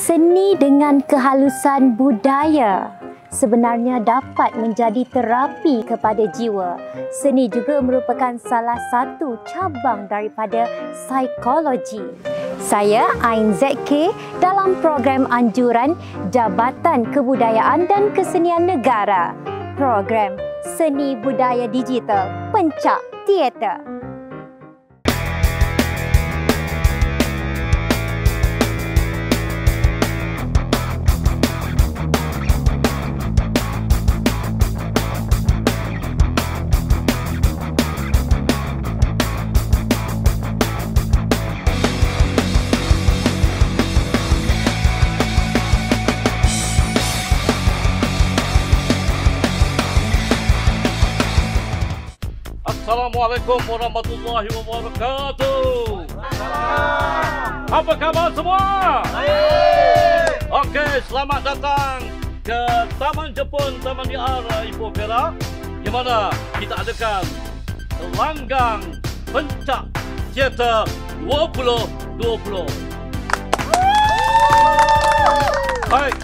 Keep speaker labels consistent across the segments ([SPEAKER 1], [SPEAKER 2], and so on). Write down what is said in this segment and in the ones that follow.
[SPEAKER 1] Seni dengan kehalusan budaya sebenarnya dapat menjadi terapi kepada jiwa. Seni juga merupakan salah satu cabang daripada psikologi. Saya Ain ZK dalam program anjuran Jabatan Kebudayaan dan Kesenian Negara. Program Seni Budaya Digital Pencak Teater.
[SPEAKER 2] Assalamualaikum warahmatullahi wabarakatuh. Apa khabar semua? Baik. Okey, selamat datang ke Taman Jepun Taman Niar Ipoh Perak, di mana kita adakan Gelanggang Pencak Teater 2020. Baik.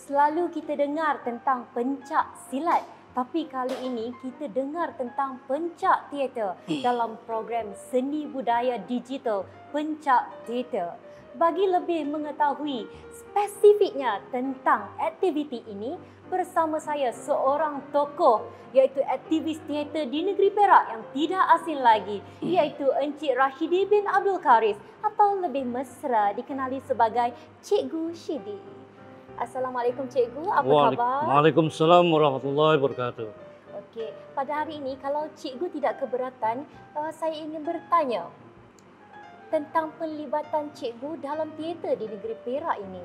[SPEAKER 1] Selalu kita dengar tentang pencak silat, tapi kali ini kita dengar tentang pencak teater dalam program Seni Budaya Digital Pencak Teater. Bagi lebih mengetahui spesifiknya tentang aktiviti ini, bersama saya seorang tokoh iaitu aktivis teater di negeri Perak yang tidak asing lagi, iaitu Encik Rashidi bin Abdul Karis atau lebih mesra dikenali sebagai Cikgu Shidi. Assalamualaikum Cikgu, apa khabar?
[SPEAKER 2] Waalaikumsalam warahmatullahi wabarakatuh.
[SPEAKER 1] Okey, pada hari ini kalau Cikgu tidak keberatan, saya ingin bertanya tentang pelibatan Cikgu dalam teater di negeri Perak ini.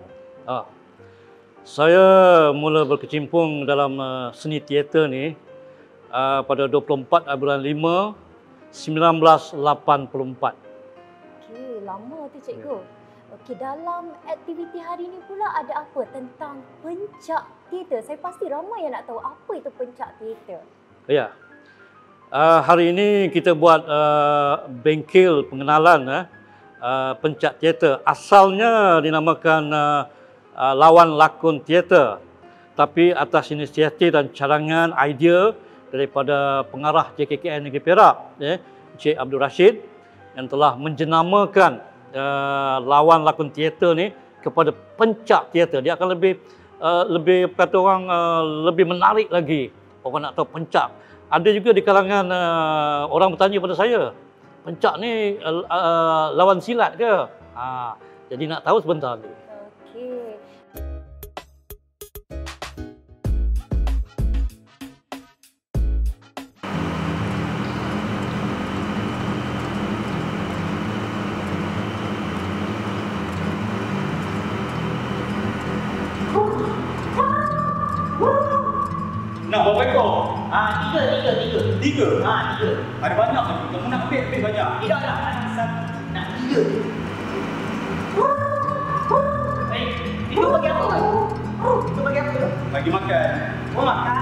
[SPEAKER 2] Saya mula berkecimpung dalam seni teater ni pada 24 bulan 5 1984.
[SPEAKER 1] Okey, lama tu Cikgu. Okey, dalam aktiviti hari ini pula ada apa tentang pencak teater? Saya pasti ramai yang nak tahu apa itu pencak teater.
[SPEAKER 2] Ya. Hari ini kita buat bengkel pengenalan pencak teater. Asalnya dinamakan Lawan Lakon Teater. Tapi atas inisiatif dan cadangan idea daripada pengarah JKKN Negeri Perak, Encik Abdul Rashid, yang telah menjenamakan Lawan Lakon Teater ni kepada pencak teater. Dia akan lebih kata orang lebih menarik lagi. Orang nak tahu pencak. Ada juga di kalangan orang bertanya pada saya, pencak ni lawan silat ke? Jadi nak tahu sebentar ni.
[SPEAKER 1] Okey.
[SPEAKER 3] Nak berapa ekor?
[SPEAKER 4] Tiga.
[SPEAKER 3] Tiga?
[SPEAKER 4] Tiga.
[SPEAKER 3] Ada banyak lagi. Kamu nak ambil banyak?
[SPEAKER 4] Tidak. Nak tiga. Baik. Itu bagi apa? Itu bagi apa?
[SPEAKER 3] Bagi makan.
[SPEAKER 4] Oh, makan.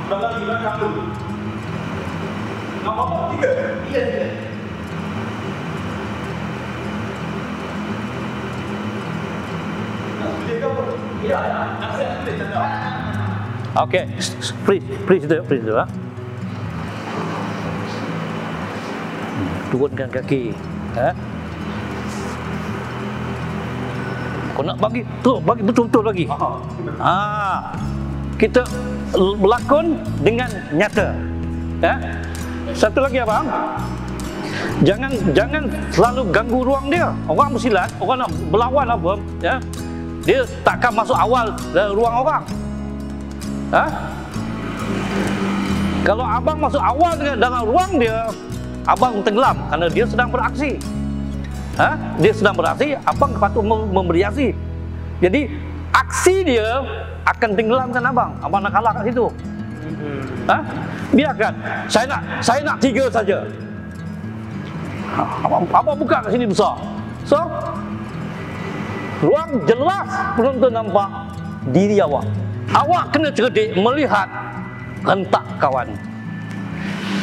[SPEAKER 3] Dah lagi belakang dulu. Nak berapa? Tiga?
[SPEAKER 4] Tiga.
[SPEAKER 3] Nak sulit ke apa?
[SPEAKER 4] Tidak.
[SPEAKER 3] Nak sulit tak ada?
[SPEAKER 2] Okey, please do. Turunkan kaki. Kau nak bagi betul-betul bagi. Kita berlakon dengan nyata. Satu lagi abang. Jangan selalu ganggu ruang dia. Orang bersilat, orang nak berlawan apa, dia takkan masuk awal ruang orang. Kalau abang masuk awal dalam ruang dia, abang tenggelam kerana dia sedang beraksi. Dia sedang beraksi, abang patut memberi aksi. Jadi aksi dia akan tenggelamkan abang. Abang nak kalah kat situ. Biarkan. Saya nak tiga saja. Abang buka kat sini besar. So, ruang jelas penonton nampak diri awak. Awak kena cerdik melihat Hentak kawan.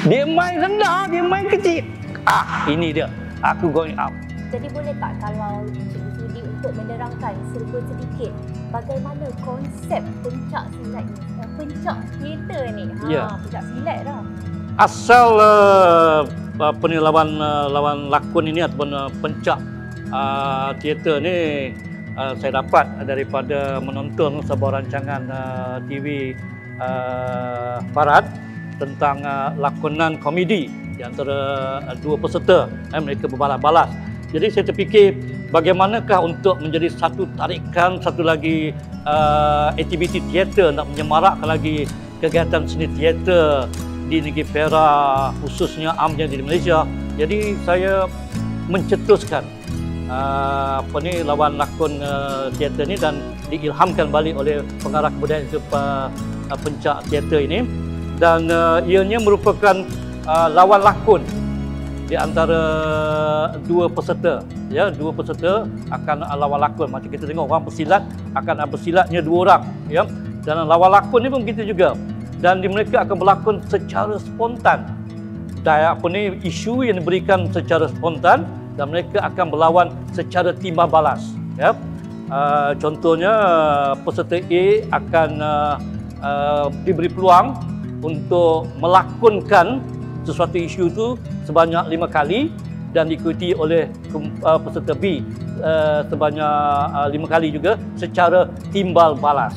[SPEAKER 2] Dia main rendah, dia main kecil. Ini dia. Aku going up.
[SPEAKER 1] Jadi boleh tak kalau Cikgu sudi untuk menerangkan serba sedikit bagaimana konsep pencak silat ni? Pencak teater ni.
[SPEAKER 2] Ya.
[SPEAKER 1] Pencak silat dah.
[SPEAKER 2] Asal lawan lakon ini ataupun pencak teater ni saya dapat daripada menonton sebuah rancangan TV barat tentang lakonan komedi di antara dua peserta. Mereka berbalas-balas. Jadi saya terfikir bagaimanakah untuk menjadi satu tarikan, satu lagi aktiviti teater nak menyemarakkan lagi kegiatan seni teater di negeri Perak, khususnya amnya di Malaysia. Jadi saya mencetuskan lawan lakon teater ni dan diilhamkan balik oleh pengarah kebudayaan itu pencak teater ini, dan ianya merupakan lawan lakon di antara dua peserta. Ya, dua peserta akan lawan lakon. Macam kita tengok orang bersilat akan bersilatnya dua orang, ya. Dan lawan lakon ni pun begitu juga. Dan mereka akan berlakon secara spontan. Isu yang diberikan secara spontan dan mereka akan berlawan secara timbal balas. Ya. Contohnya peserta A akan diberi peluang untuk melakonkan sesuatu isu itu sebanyak 5 kali dan diikuti oleh peserta B sebanyak 5 kali juga secara timbal balas.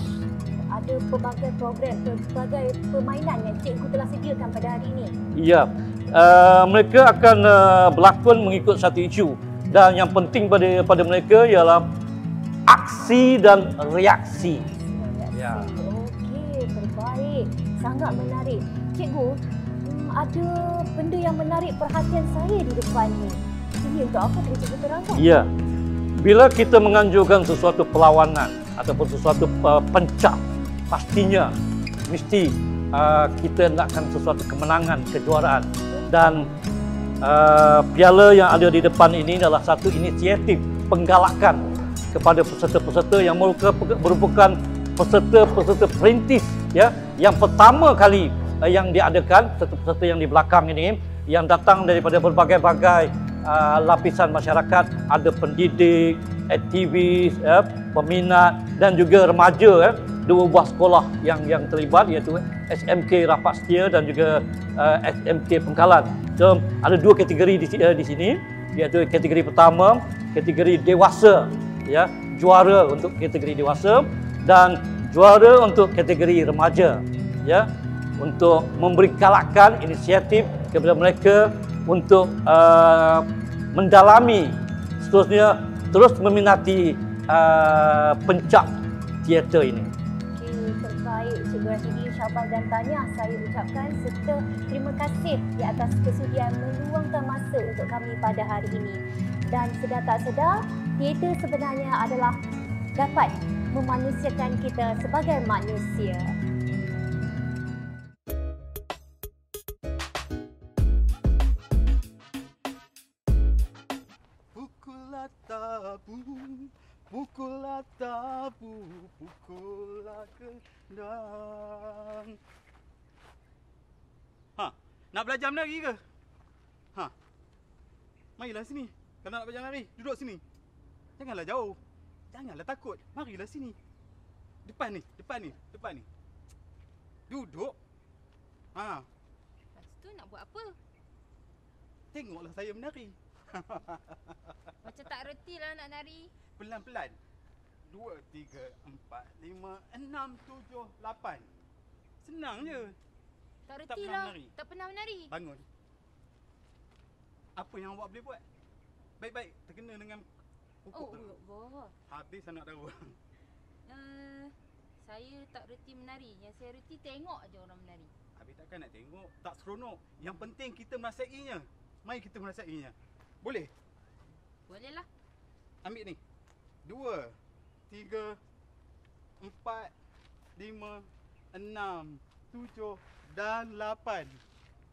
[SPEAKER 1] Ada pelbagai program, pelbagai permainan yang cikgu telah sediakan pada hari ini.
[SPEAKER 2] Ya, mereka akan berlakon mengikut satu isu dan yang penting pada mereka ialah aksi dan reaksi. Ya.
[SPEAKER 1] Okey, terbaik. Sangat menarik. Cikgu, ada benda yang menarik perhatian saya di depan ni. Ini untuk apa tadi cikgu terangkan?
[SPEAKER 2] Ya. Bila kita menganjurkan sesuatu perlawanan ataupun sesuatu pencak, pastinya mesti kita nakkan sesuatu kemenangan, kejuaraan. Dan piala yang ada di depan ini adalah satu inisiatif penggalakan kepada peserta-peserta yang merupakan peserta-peserta perintis, ya, yang pertama kali yang diadakan, peserta-peserta yang di belakang ini yang datang daripada berbagai-bagai lapisan masyarakat, ada pendidik, aktivis, peminat dan juga remaja, dua buah sekolah yang terlibat, iaitu SMK Rapat Setia dan juga SMK Pengkalan. So, ada dua kategori di sini, iaitu kategori pertama, kategori dewasa, ya, juara untuk kategori dewasa dan juara untuk kategori remaja, ya, untuk memberi galakan inisiatif kepada mereka untuk mendalami, seterusnya terus meminati pencak teater ini.
[SPEAKER 1] Okey, terbaik Cikgu Rashidi, syabas dan tahniah saya ucapkan serta terima kasih di atas kesudian meluangkan masa untuk kami pada hari ini. Dan sedar tak sedar, teater sebenarnya adalah dapat memanusiakan kita sebagai manusia.
[SPEAKER 3] Pukullah tabu, pukullah kendang. Nak belajar menari ke? Marilah sini. Kalau nak belajar menari, duduk sini. Janganlah jauh. Janganlah takut. Marilah sini. Depan ni. Duduk.
[SPEAKER 5] Lepas tu nak buat apa?
[SPEAKER 3] Tengoklah saya menari.
[SPEAKER 5] Macam tak reti lah nak nari.
[SPEAKER 3] Pelan-pelan. 2, 3, 4, 5, 6, 7, 8. Senang je.
[SPEAKER 5] Tak reti
[SPEAKER 3] Tak pernah
[SPEAKER 5] lah.
[SPEAKER 3] menari.
[SPEAKER 5] Tak pernah menari.
[SPEAKER 3] Bangun. Apa yang awak boleh buat? Baik-baik. Terkena dengan pokok tu.
[SPEAKER 5] Allah.
[SPEAKER 3] Habis anak tahu.
[SPEAKER 5] Saya tak reti menari. Yang saya reti tengok aja orang menari.
[SPEAKER 3] Habis takkan nak tengok. Tak seronok. Yang penting kita merasainya. Mari kita merasainya. Boleh?
[SPEAKER 5] Boleh lah.
[SPEAKER 3] Ambil ni. 2, 3, 4, 5, 6, 7 dan 8.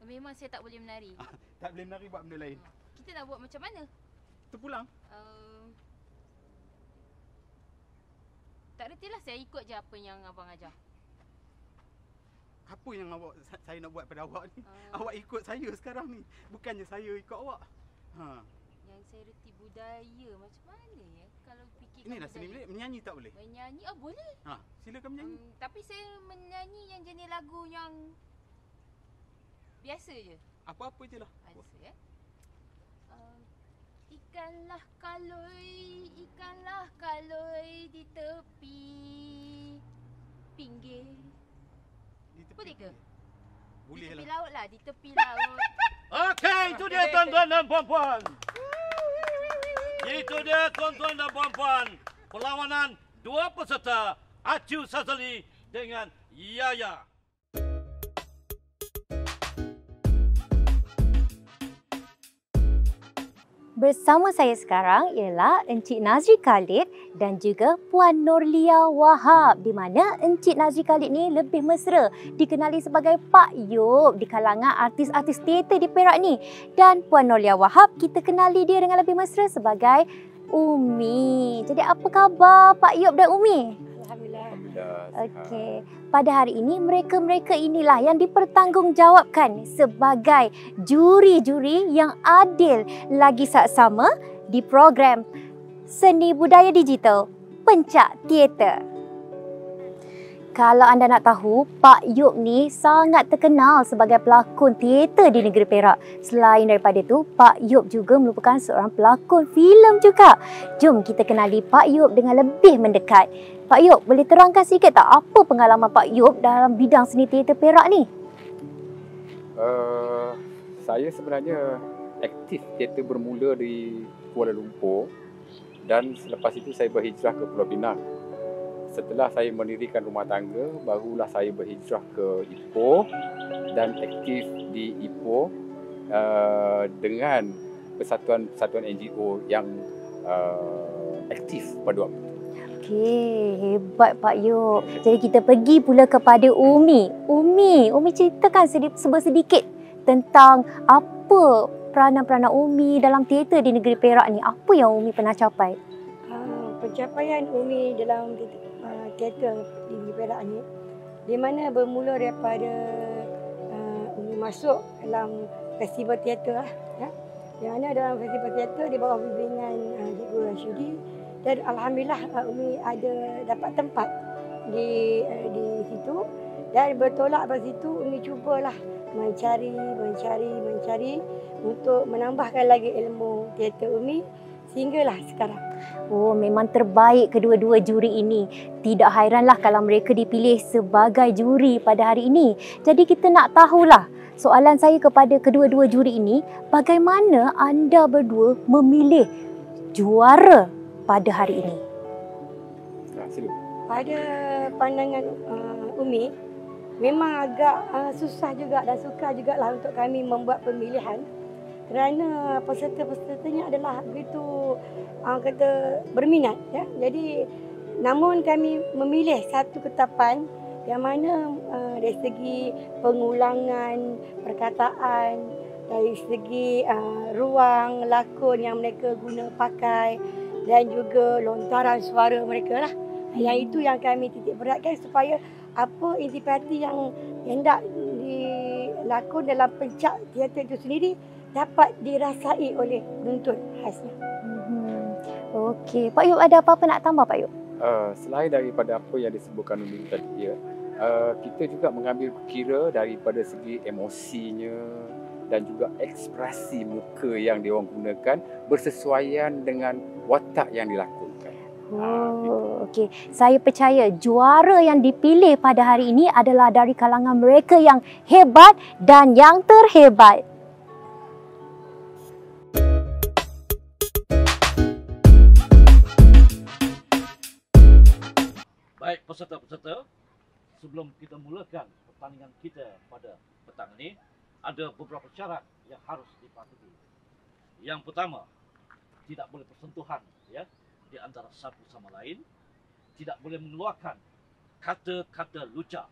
[SPEAKER 5] Memang saya tak boleh menari.
[SPEAKER 3] Tak boleh menari, buat benda lain.
[SPEAKER 5] Kita nak buat macam mana?
[SPEAKER 3] Terpulang.
[SPEAKER 5] Tak reti lah, saya ikut je apa yang abang ajar.
[SPEAKER 3] Apa yang saya nak buat pada awak ni? Awak ikut saya sekarang ni. Bukannya saya ikut awak.
[SPEAKER 5] Yang saya reti budaya macam mana ya? Kalau fikirkan
[SPEAKER 3] Inilah seni
[SPEAKER 5] budaya.
[SPEAKER 3] menyanyi tak boleh?
[SPEAKER 5] Menyanyi, boleh.
[SPEAKER 3] Silakan menyanyi.
[SPEAKER 5] Tapi saya menyanyi yang jenis lagu yang biasa je.
[SPEAKER 3] Apa-apa je lah.
[SPEAKER 5] Biasa ya. Ikanlah kaloi di tepi pinggir. Boleh ke?
[SPEAKER 3] Boleh
[SPEAKER 5] Di tepi
[SPEAKER 3] lah.
[SPEAKER 5] laut lah, di tepi laut.
[SPEAKER 2] Okey, itu dia tuan-tuan dan puan-puan. Itu dia tuan-tuan dan puan-puan. Perlawanan dua peserta, Acu Sazali dengan Yaya.
[SPEAKER 1] Bersama saya sekarang ialah Encik Nazri Khalid dan juga Puan Nurlia Wahab, di mana Encik Nazri Khalid ni lebih mesra dikenali sebagai Pak Yop di kalangan artis-artis teater di Perak ni. Dan Puan Nurlia Wahab kita kenali dia dengan lebih mesra sebagai Umi. Jadi apa khabar Pak Yop dan Umi?
[SPEAKER 6] Alhamdulillah.
[SPEAKER 1] Okey. Pada hari ini mereka-mereka inilah yang dipertanggungjawabkan sebagai juri-juri yang adil lagi saksama di program Seni Budaya Digital Pencak Teater. Kalau anda nak tahu, Pak Yop ni sangat terkenal sebagai pelakon teater di negeri Perak. Selain daripada itu, Pak Yop juga merupakan seorang pelakon filem juga. Jom kita kenali Pak Yop dengan lebih mendekat. Pak Yop, boleh terangkan sikit tak apa pengalaman Pak Yop dalam bidang seni teater Perak ni?
[SPEAKER 6] Saya sebenarnya aktif teater bermula di Kuala Lumpur dan selepas itu saya berhijrah ke Pulau Pinang. Setelah saya mendirikan rumah tangga, barulah saya berhijrah ke Ipoh dan aktif di Ipoh dengan persatuan-persatuan NGO yang aktif pada waktu itu.
[SPEAKER 1] Okey, hebat Pak Yop. Jadi kita pergi pula kepada Umi. Umi ceritakan sedikit tentang apa peranan-peranan Umi dalam teater di negeri Perak ni. Apa yang Umi pernah capai?
[SPEAKER 7] Pencapaian Umi dalam teater di Perak ni, di mana bermula daripada Umi masuk dalam festival teater lah, ya. Yang mana dalam festival teater di bawah bimbingan Cikgu Rashidi, dan alhamdulillah Umi ada dapat tempat di situ, dan bertolak dari situ Umi cubalah mencari untuk menambahkan lagi ilmu teater Umi sehinggalah sekarang.
[SPEAKER 1] Oh, memang terbaik kedua-dua juri ini. Tidak hairanlah kalau mereka dipilih sebagai juri pada hari ini. Jadi kita nak tahulah, soalan saya kepada kedua-dua juri ini, bagaimana anda berdua memilih juara pada hari ini?
[SPEAKER 7] Pada pandangan Umi, memang agak susah juga dan sukar jugalah untuk kami membuat pemilihan, kerana peserta-pesertanya adalah begitu berminat, ya. Jadi namun kami memilih satu ketetapan yang mana dari segi pengulangan perkataan, dari segi ruang lakon yang mereka guna pakai, dan juga lontaran suara mereka lah. Yang itu yang kami titik beratkan supaya apa intipati yang hendak dilakon dalam pencak teater itu sendiri dapat dirasai oleh penonton khasnya.
[SPEAKER 1] Okey, Pak Yop ada apa-apa nak tambah Pak Yop?
[SPEAKER 6] Selain daripada apa yang disebutkan Umi tadi, ya, kita juga mengambil kira daripada segi emosinya dan juga ekspresi muka yang diorang gunakan bersesuaian dengan watak yang dilakonkan.
[SPEAKER 1] Okey. Saya percaya juara yang dipilih pada hari ini adalah dari kalangan mereka yang hebat dan yang terhebat.
[SPEAKER 2] Baik peserta-peserta, sebelum kita mulakan pertandingan kita pada petang ini, ada beberapa syarat yang harus dipatuhi. Yang pertama, tidak boleh bersentuhan, ya, di antara satu sama lain, tidak boleh mengeluarkan kata-kata lucah,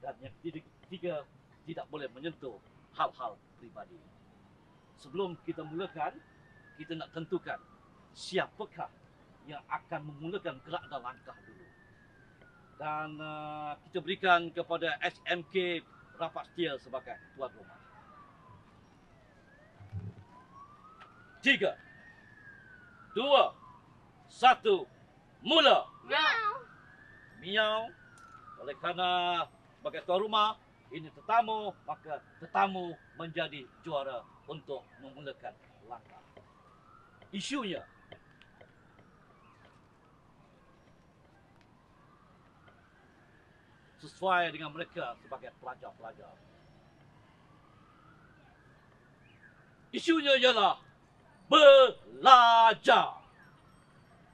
[SPEAKER 2] dan yang ketiga, tidak boleh menyentuh hal-hal pribadi. Sebelum kita mulakan, kita nak tentukan siapakah yang akan memulakan gerak dan langkah dulu. dan kita berikan kepada SMK Rapat Setia sebagai tuan rumah. 3, 2, 1, mula.
[SPEAKER 5] Miau.
[SPEAKER 2] Miau. Oleh kerana sebagai tuan rumah, ini tetamu, maka tetamu menjadi juara untuk memulakan langkah. Isunya sesuai dengan mereka sebagai pelajar-pelajar. Isunya ialah belajar.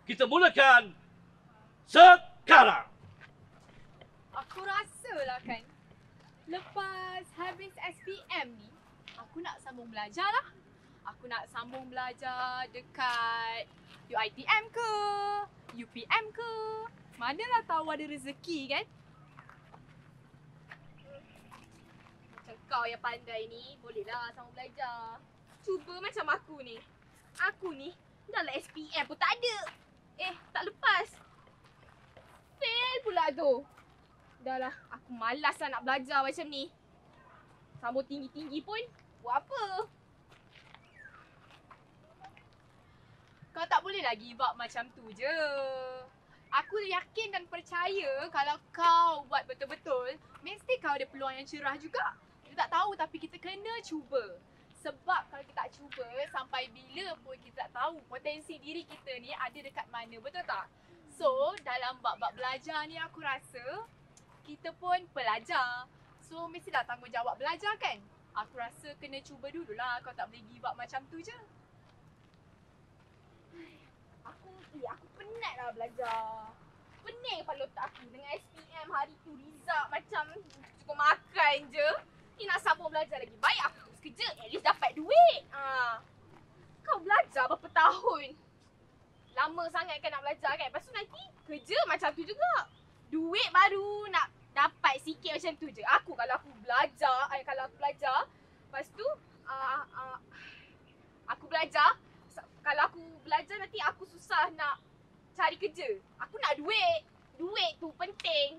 [SPEAKER 2] Kita mulakan sekarang.
[SPEAKER 5] Aku rasalah kan, lepas habis SPM ni, aku nak sambung belajar lah. Aku nak sambung belajar dekat UiTM ke, UPM ke. Manalah tahu ada rezeki kan? Macam kau yang pandai ni, bolehlah sambung belajar. Cuba macam aku ni. Aku ni, dah lah SPM pun tak ada. Tak lepas. Fail pula tu. Dah lah, aku malas lah nak belajar macam ni. Sambung tinggi-tinggi pun, buat apa? Kau tak boleh lah give up macam tu je. Aku yakin dan percaya kalau kau buat betul-betul, mesti kau ada peluang yang cerah juga. Kita tak tahu tapi kita kena cuba. Sebab kalau kita tak cuba, sampai bila pun kita tak tahu potensi diri kita ni ada dekat mana, betul tak? So, dalam bab-bab belajar ni aku rasa kita pun pelajar. So, mestilah tanggungjawab belajar kan? Aku rasa kena cuba dululah. Kau tak boleh give up macam tu je. Aku penat lah belajar. Pening kepala otak aku dengan SPM hari tu result macam cukup makan je. Ni nak sambung belajar lagi. Baik aku terus kerja, at least dapat duit. Kau belajar berapa tahun? Lama sangat kan nak belajar kan? Lepas tu nanti kerja macam tu juga. Duit baru nak dapat sikit macam tu je. Kalau aku belajar, lepas tu aku belajar, kalau aku belajar nanti aku susah nak cari kerja. Aku nak duit. Duit tu penting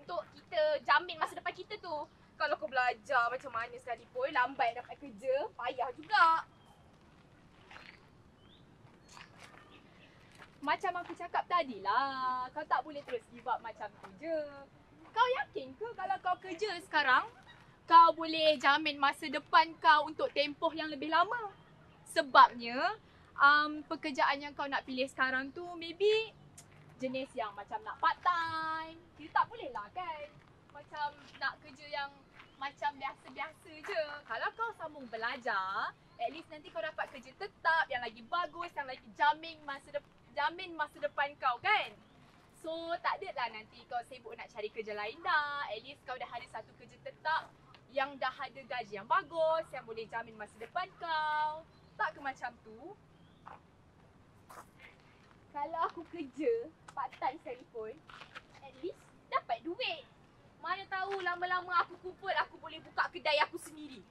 [SPEAKER 5] untuk kita jamin masa depan kita tu. Kalau kau belajar macam mana sekalipun, lambat dapat kerja, payah juga. Macam aku cakap tadi lah, kau tak boleh terus give up macam tu je. Kau yakin ke kalau kau kerja sekarang, kau boleh jamin masa depan kau untuk tempoh yang lebih lama? Sebabnya, pekerjaan yang kau nak pilih sekarang tu maybe jenis yang macam nak part time. Kita tak boleh lah kan macam nak kerja yang macam biasa-biasa je. Kalau kau sambung belajar, at least nanti kau dapat kerja tetap yang lagi bagus, yang lagi jamin masa depan kau kan. So tak adalah nanti kau sibuk nak cari kerja lain dah. At least kau dah ada satu kerja tetap yang dah ada gaji yang bagus, yang boleh jamin masa depan kau. Tak ke macam tu? Kalau aku kerja part time sekalipun, at least dapat duit. Mana tahu lama-lama aku kumpul, aku boleh buka kedai aku sendiri.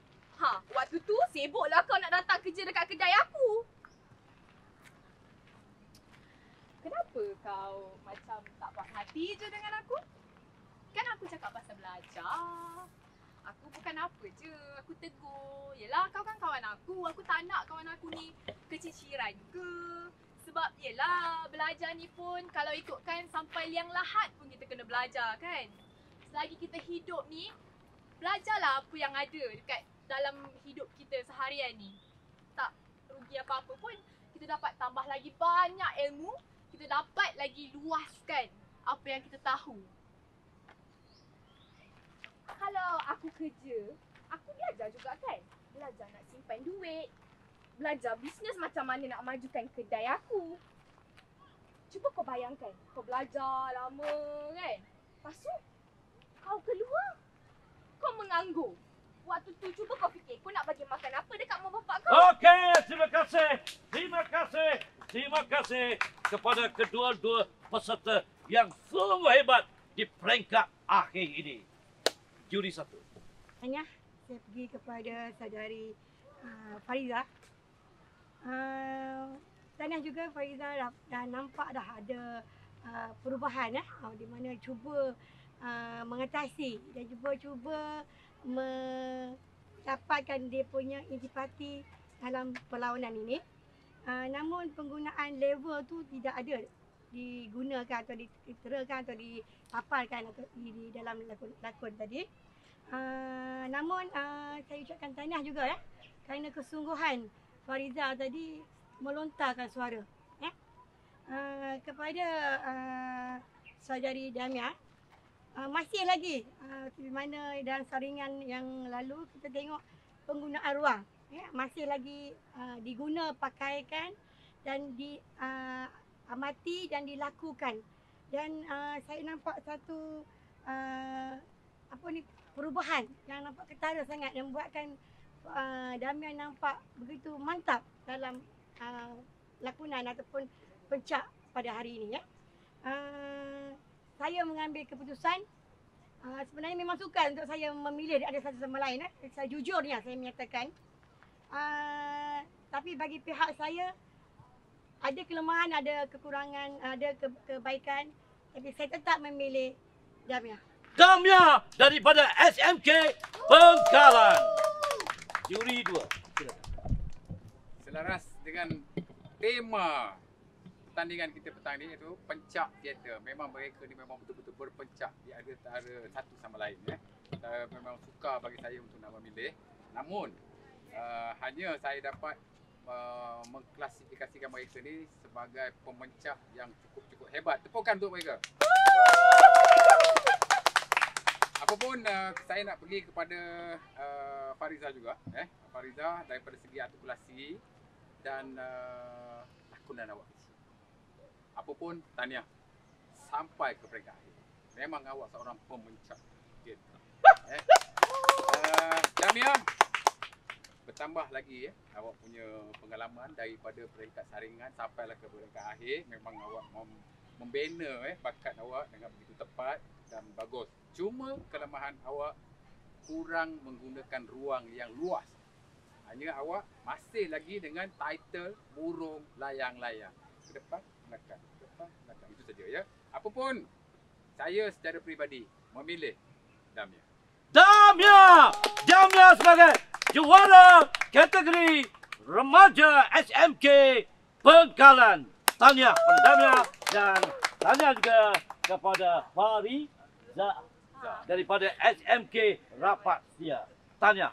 [SPEAKER 5] Waktu tu sibuklah kau nak datang kerja dekat kedai aku. Kenapa kau macam tak puas hati je dengan aku? Kan aku cakap pasal belajar. Aku bukan apa je, aku tegur. Yelah, kau kan kawan aku tak nak kawan aku ni keciciran ke. Sebab yelah, belajar ni pun kalau ikutkan sampai liang lahat pun kita kena belajar kan. Selagi kita hidup ni, belajarlah apa yang ada dekat dalam hidup kita seharian ni. Tak rugi apa-apa pun, kita dapat tambah lagi banyak ilmu, kita dapat lagi luaskan apa yang kita tahu. Kalau aku kerja, aku belajar juga kan. Belajar nak simpan duit, belajar bisnes macam mana nak majukan kedai aku. Cuba kau bayangkan, kau belajar lama kan. Lepas tu, kau keluar, kau menganggur. Waktu tu cuba kau fikir, kau nak bagi makan apa dekat mak bapak kau?
[SPEAKER 2] Okey, terima kasih. Terima kasih kepada kedua-dua peserta yang sungguh hebat di peringkat akhir ini. Juri 1.
[SPEAKER 7] Hanya saya pergi kepada saudari Fariza. Tahniah juga Fariza dah nampak dah ada perubahan di mana cuba mengatasi dan cuba mendapatkan dia punya intipati dalam perlawanan ini. Namun penggunaan level tu tidak ada digunakan atau diterakan atau dipaparkan atau di dalam lakon tadi. Namun saya ucapkan tahniah juga kerana kesungguhan Fariza tadi melontarkan suara kepada saudari Damia. Masih lagi di mana dalam saringan yang lalu kita tengok penggunaan ruang masih lagi diguna pakaikan dan diamati dan dilakukan. Dan saya nampak satu perubahan yang nampak ketara sangat yang membuatkan Damian nampak begitu mantap dalam lakonan ataupun pencak pada hari ini Saya mengambil keputusan sebenarnya memang sukar untuk saya memilih ada satu sama lain Saya jujurnya saya menyatakan tapi bagi pihak saya ada kelemahan, ada kekurangan, ada kebaikan, tapi saya tetap memilih Damia.
[SPEAKER 2] Damia daripada SMK Bengkalan. Juri 2.
[SPEAKER 6] Selaras dengan tema pertandingan kita petang ni iaitu pencak teater. Memang mereka ni memang betul-betul berpencak di antara satu sama lain memang sukar bagi saya untuk nak memilih. Namun hanya saya dapat mengklasifikasikan mereka ni sebagai pemencak yang cukup hebat. Tepukan untuk mereka. Apapun saya nak pergi kepada Fariza juga. Fariza daripada segi artikulasi dan lakonan awak. Apapun tahniah sampai ke peringkat akhir. Memang awak seorang pemencak teater. Damia, bertambah lagi awak punya pengalaman daripada peringkat saringan sampailah ke peringkat akhir. Memang awak membina bakat awak dengan begitu tepat dan bagus. Cuma kelemahan awak kurang menggunakan ruang yang luas. Hanya awak masih lagi dengan title burung layang-layang. Ke depan, belakang. Ke depan, belakang. Itu saja ya. Apapun, saya secara peribadi memilih Damia.
[SPEAKER 2] Damia sebagai juara kategori remaja SMK Bengkalan. Tahniah kepada Damia dan tahniah juga kepada Fariza daripada SMK Rapat Setia. Tahniah.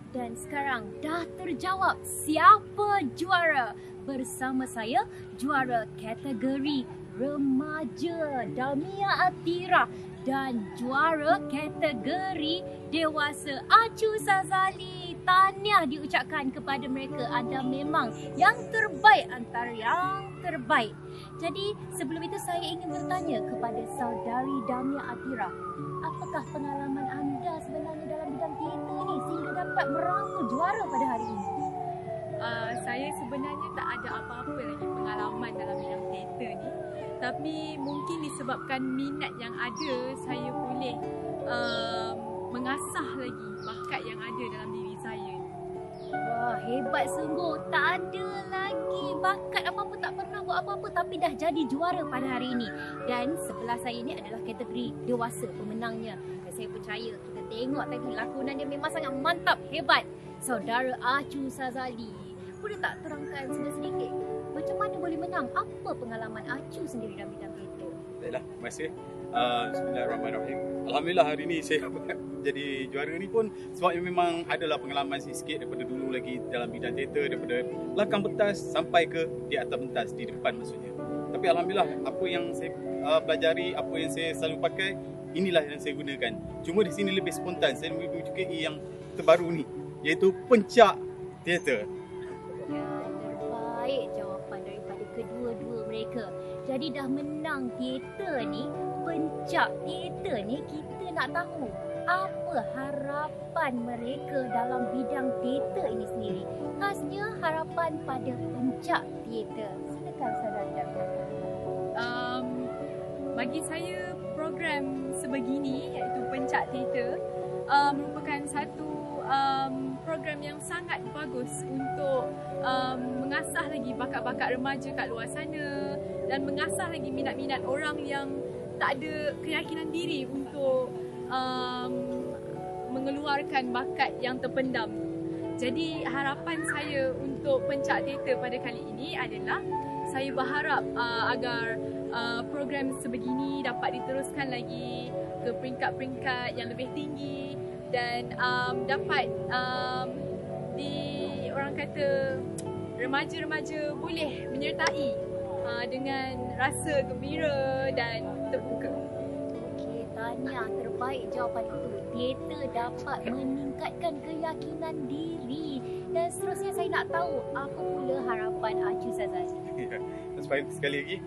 [SPEAKER 1] Dan sekarang dah terjawab siapa juara. Bersama saya, juara kategori remaja Damia Atira dan juara kategori dewasa Acu Sazali. Tahniah diucapkan kepada mereka. Anda memang yang terbaik antara yang terbaik. Jadi sebelum itu saya ingin bertanya kepada saudari Damia Atira, apakah pengalaman anda sebenarnya dalam bidang teater ni sehingga dapat merangkul juara pada hari ini?
[SPEAKER 5] Saya sebenarnya tak ada apa-apa lagi pengalaman dalam bidang teater ni. Tapi mungkin disebabkan minat yang ada, saya boleh mengasah lagi bakat yang ada dalam diri saya.
[SPEAKER 1] Wah, hebat sungguh. Tak ada lagi bakat apa-apa, tak pernah buat apa-apa tapi dah jadi juara pada hari ini. Dan sebelah saya ini adalah kategori dewasa pemenangnya. Dan saya percaya kita tengok tadi lakonan dia memang sangat mantap, hebat. Saudara Acu Sazali, boleh tak terangkan sedikit macam mana boleh menang? Apa pengalaman Acu sendiri dalam bidang teater?
[SPEAKER 3] Baiklah, terima kasih. Bismillahirrahmanirrahim. Alhamdulillah hari ni saya jadi juara ni pun sebabnya memang adalah pengalaman sikit daripada dulu lagi dalam bidang teater, daripada belakang pentas sampai ke di atas pentas, di depan maksudnya. Tapi alhamdulillah apa yang saya pelajari, apa yang saya selalu pakai, inilah yang saya gunakan. Cuma di sini lebih spontan. Saya menyukai yang terbaru ni, iaitu pencak teater.
[SPEAKER 1] Ya, terbaik jawapan daripada kedua-dua mereka. Jadi dah menang teater ni, pencak teater ni, kita nak tahu apa harapan mereka dalam bidang teater ini sendiri. Khasnya harapan pada pencak teater. Silakan saudara Damia.
[SPEAKER 5] Bagi saya program sebegini iaitu pencak teater merupakan satu program yang sangat bagus untuk mengasah lagi bakat-bakat remaja kat luar sana dan mengasah lagi minat-minat orang yang tak ada keyakinan diri untuk mengeluarkan bakat yang terpendam. Jadi harapan saya untuk Pencak Teater pada kali ini adalah saya berharap agar program sebegini dapat diteruskan lagi ke peringkat-peringkat yang lebih tinggi dan dapat orang kata remaja-remaja boleh menyertai dengan rasa gembira dan terbuka.
[SPEAKER 1] Okey, tahniah, terbaik jawapan itu. Teater dapat meningkatkan keyakinan diri. Dan seterusnya saya nak tahu apa pula harapan Acu Sazali.
[SPEAKER 3] Sekali lagi,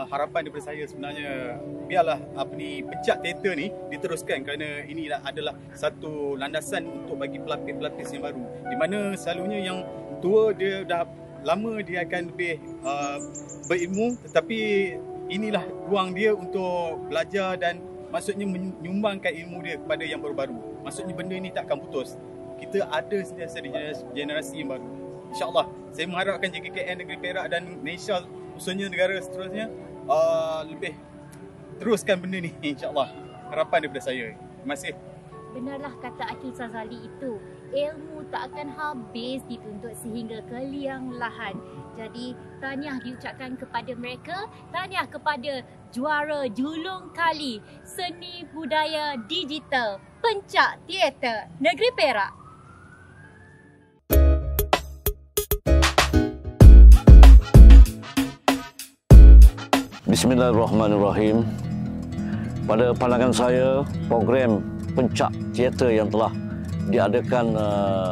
[SPEAKER 3] harapan daripada saya sebenarnya biarlah Pencak Teater ni diteruskan kerana ini adalah satu landasan untuk bagi pelapis-pelapis yang baru. Di mana selalunya yang tua dia dah lama dia akan lebih berilmu, tetapi inilah ruang dia untuk belajar dan maksudnya menyumbangkan ilmu dia kepada yang baru-baru. Maksudnya benda ni tak akan putus. Kita ada sentiasa di generasi yang baru. InsyaAllah, saya mengharapkan JKKN Negeri Perak dan Malaysia, khususnya negara seterusnya, lebih teruskan benda ni, insyaAllah. Harapan daripada saya. Terima kasih.
[SPEAKER 1] Benarlah kata Acu Sazali itu, ilmu tak akan habis dituntut sehingga ke liang lahat. Jadi, tahniah diucapkan kepada mereka, tahniah kepada juara julung kali Seni Budaya Digital Pencak Teater Negeri Perak.
[SPEAKER 2] Bismillahirrahmanirrahim. Pada pandangan saya, program Pencak Teater yang telah diadakan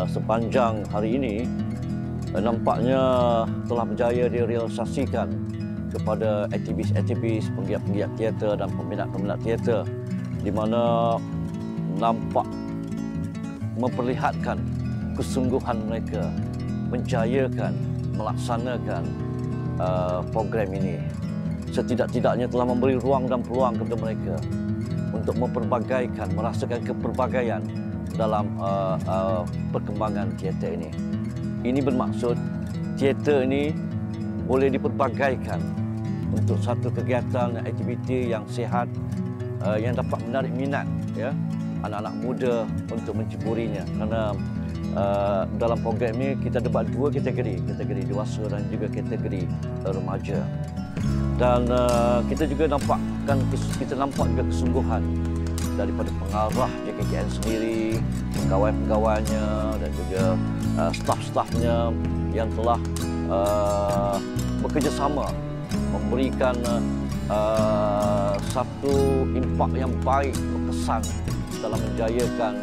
[SPEAKER 2] sepanjang hari ini nampaknya telah berjaya direalisasikan kepada aktivis-aktivis, penggiat-penggiat teater dan peminat-peminat teater, di mana nampak memperlihatkan kesungguhan mereka menjayakan, melaksanakan program ini. Setidak-tidaknya telah memberi ruang dan peluang kepada mereka untuk memperbagaikan, merasakan kepelbagaian dalam perkembangan teater ini. Ini bermaksud teater ini boleh diperbagaikan untuk satu kegiatan aktiviti yang sihat, yang dapat menarik minat anak-anak muda untuk menceburinya. Kerana dalam program ini kita ada dua kategori dewasa dan juga kategori remaja. Dan kita juga nampak juga kesungguhan daripada pengarah JKKN sendiri, pegawai-pegawainya dan juga staf-stafnya yang telah bekerjasama memberikan satu impak yang baik, berkesan dalam menjayakan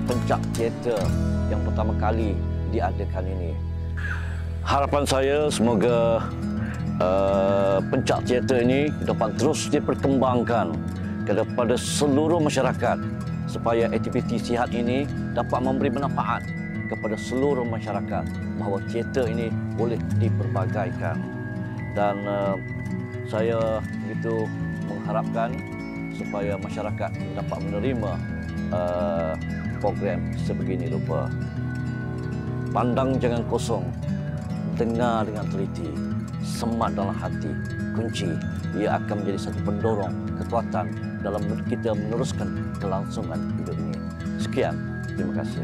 [SPEAKER 2] Pencak Teater yang pertama kali diadakan ini. Harapan saya semoga Pencak Teater ini dapat terus diperkembangkan kepada seluruh masyarakat supaya aktiviti sihat ini dapat memberi manfaat kepada seluruh masyarakat, bahawa teater ini boleh diperbagaikan. Dan saya begitu mengharapkan supaya masyarakat dapat menerima program sebegini rupa. Pandang jangan kosong, dengar dengan teliti, semat dalam hati, kunci. Ia akan menjadi satu pendorong kekuatan dalam kita meneruskan kelangsungan hidup ini. Sekian, terima kasih.